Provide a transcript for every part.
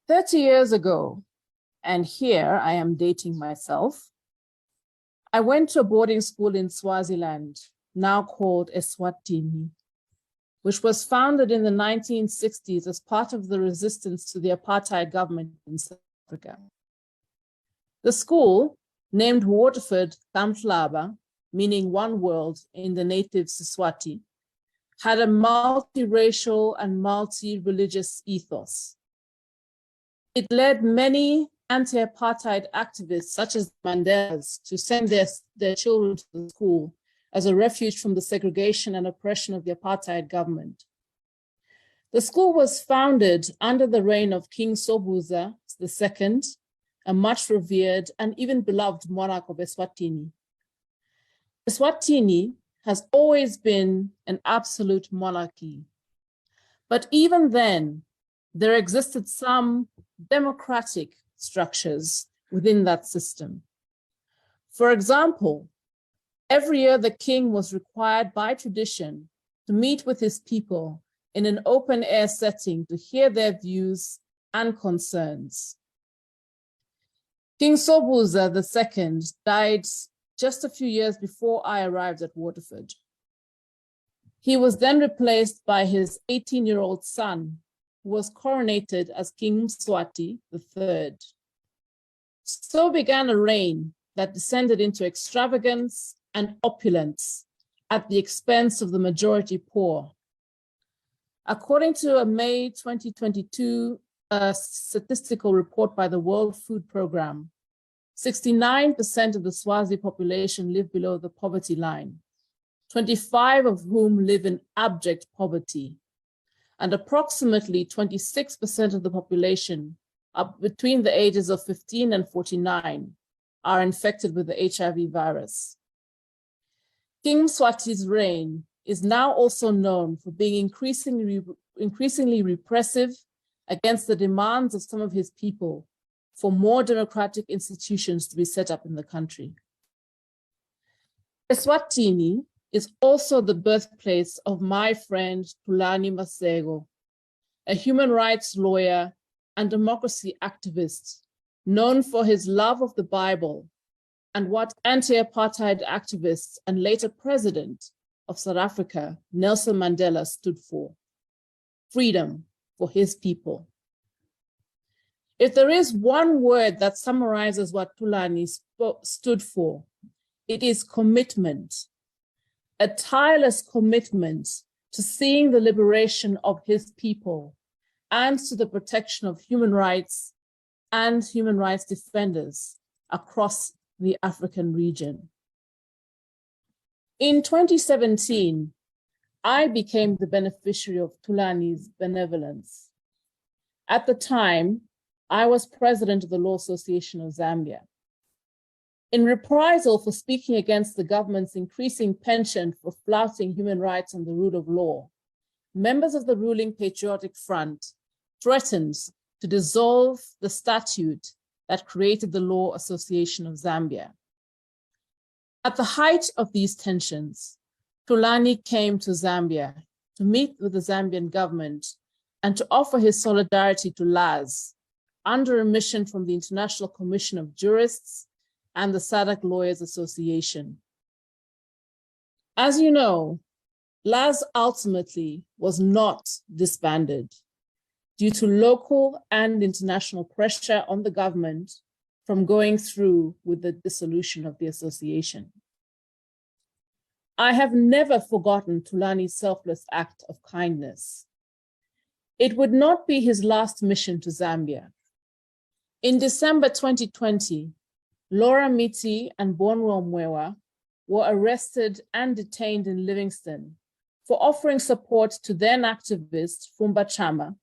30 years ago, and here I am dating myself, I went to a boarding school in Swaziland, now called Eswatini, which was founded in the 1960s as part of the resistance to the apartheid government in South Africa. The school, named Waterford Kamhlaba, meaning one world in the native Siswati, had a multiracial and multi-religious ethos. It led many anti-apartheid activists, such as Mandela's, to send their children to the school as a refuge from the segregation and oppression of the apartheid government. The school was founded under the reign of King Sobhuza II, a much revered and even beloved monarch of Eswatini. Eswatini has always been an absolute monarchy. But even then, there existed some democratic structures within that system. For example, every year the king was required by tradition to meet with his people in an open air setting to hear their views and concerns. King Sobhuza II died just a few years before I arrived at Waterford. He was then replaced by his 18-year-old son, who was coronated as King Mswati III. So began a reign that descended into extravagance and opulence at the expense of the majority poor. According to a May 2022 statistical report by the World Food Programme, 69% of the Swazi population live below the poverty line, 25% of whom live in abject poverty, and approximately 26% of the population up between the ages of 15 and 49 are infected with the HIV virus. King Mswati's reign is now also known for being increasingly repressive against the demands of some of his people for more democratic institutions to be set up in the country. Eswatini is also the birthplace of my friend Tulani Maseko, a human rights lawyer and democracy activist known for his love of the Bible and what anti-apartheid activists and later president of South Africa, Nelson Mandela, stood for: freedom for his people. If there is one word that summarizes what Tulani stood for, it is commitment, a tireless commitment to seeing the liberation of his people and to the protection of human rights and human rights defenders across the African region. In 2017, I became the beneficiary of Tulani's benevolence. At the time, I was president of the Law Association of Zambia. In reprisal for speaking against the government's increasing penchant for flouting human rights and the rule of law, members of the ruling Patriotic Front threatened to dissolve the statute that created the Law Association of Zambia. At the height of these tensions, Tulani came to Zambia to meet with the Zambian government and to offer his solidarity to LAS under a mission from the International Commission of Jurists and the SADC Lawyers Association. As you know, LAS ultimately was not disbanded due to local and international pressure on the government from going through with the dissolution of the association. I have never forgotten Tulani's selfless act of kindness. It would not be his last mission to Zambia. In December 2020, Laura Miti and Bonro Mwewa were arrested and detained in Livingstone for offering support to then activist Fumba Chama,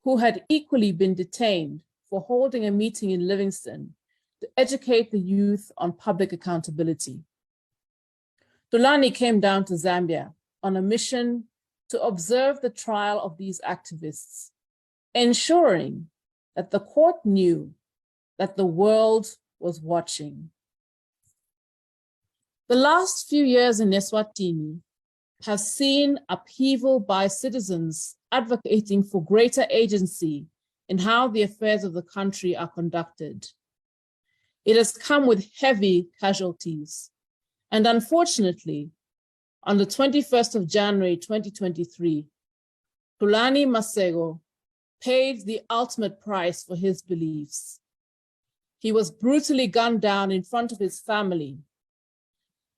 who had equally been detained for holding a meeting in Livingstone to educate the youth on public accountability. Tulani came down to Zambia on a mission to observe the trial of these activists, ensuring that the court knew that the world was watching. The last few years in Eswatini have seen upheaval by citizens advocating for greater agency in how the affairs of the country are conducted. It has come with heavy casualties. And unfortunately, on the 21st of January, 2023, Tulani Maseko paid the ultimate price for his beliefs. He was brutally gunned down in front of his family.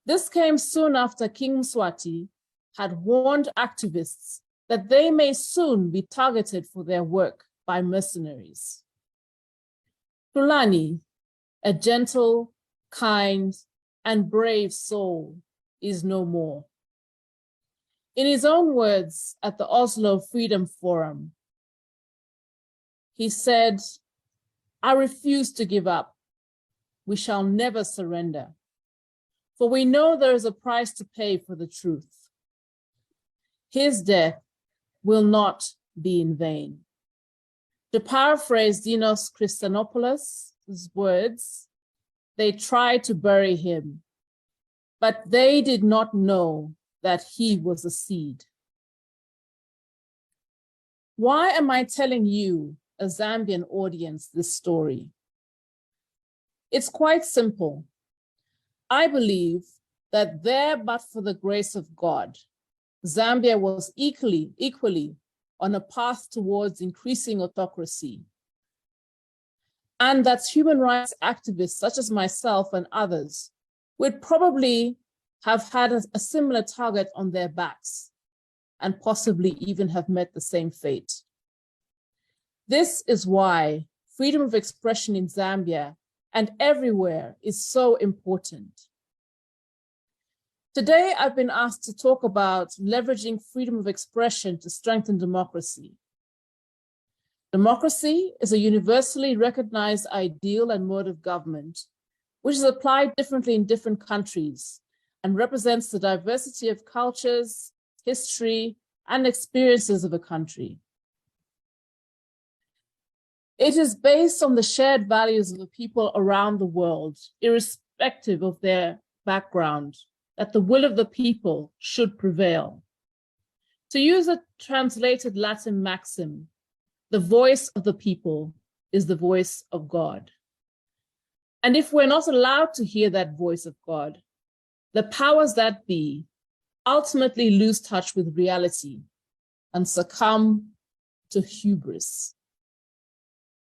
This came soon after King Mswati had warned activists that they may soon be targeted for their work by mercenaries. Tulani, a gentle, kind, and brave soul, is no more. In his own words at the Oslo Freedom Forum, he said, "I refuse to give up. We shall never surrender, for we know there is a price to pay for the truth. His death will not be in vain." To paraphrase Dinos Christianopoulos' words, they tried to bury him, but they did not know that he was a seed. Why am I telling you, a Zambian audience, this story? It's quite simple. I believe that there, but for the grace of God, Zambia was equally on a path towards increasing autocracy. And that human rights activists such as myself and others would probably have had a similar target on their backs and possibly even have met the same fate. This is why freedom of expression in Zambia and everywhere is so important. Today, I've been asked to talk about leveraging freedom of expression to strengthen democracy. Democracy is a universally recognized ideal and mode of government, which is applied differently in different countries and represents the diversity of cultures, history, and experiences of a country. It is based on the shared values of the people around the world, irrespective of their background, that the will of the people should prevail. To use a translated Latin maxim, the voice of the people is the voice of God. And if we're not allowed to hear that voice of God, the powers that be ultimately lose touch with reality and succumb to hubris.